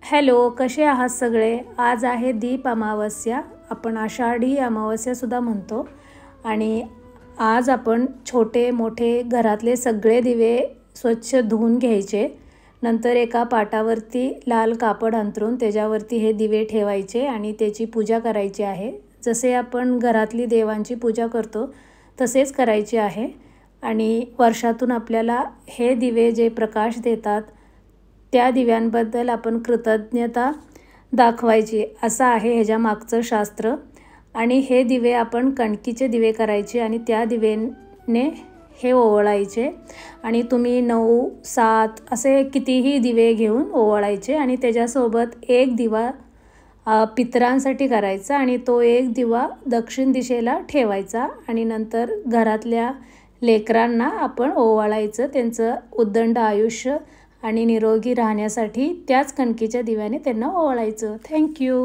Hello, कसे आहात सगळे? आज आहे दीप अमावस्या, आपण आषाढी अमावस्यासुद्धा म्हणतो. आणि आज आपण छोटे मोठे घरातले सगळे दिवे स्वच्छ धुवून घ्यायचे. नंतर एका पाटावरती लाल कापड अंथरून त्याच्यावरती हे दिवे ठेवायचे आणि त्याची पूजा करायची आहे. जसे आपण घरातली देवांची पूजा करतो तसेच करायचे आहे. आणि वर्षातून आपल्याला हे दिवे जे प्रकाश देतात त्या दिव्यांबद्दल आपण कृतज्ञता दाखवायची, असं आहे ह्याच्या मागचं शास्त्र. आणि हे दिवे आपण कणकीचे दिवे करायचे आणि त्या दिवेने हे ओवाळायचे. आणि तुम्ही 9, 7 असे कितीही दिवे घेऊन ओवाळायचे आणि त्याच्यासोबत एक दिवा पितरांसाठी करायचा आणि तो एक दिवा दक्षिण दिशेला ठेवायचा. आणि नंतर घरातल्या लेकरांना आपण ओवाळायचं, त्यांचं उदंड आयुष्य आणि निरोगी राहण्यासाठी त्याच कणकीच्या दिव्याने त्यांना ओवाळायचं. थँक्यू.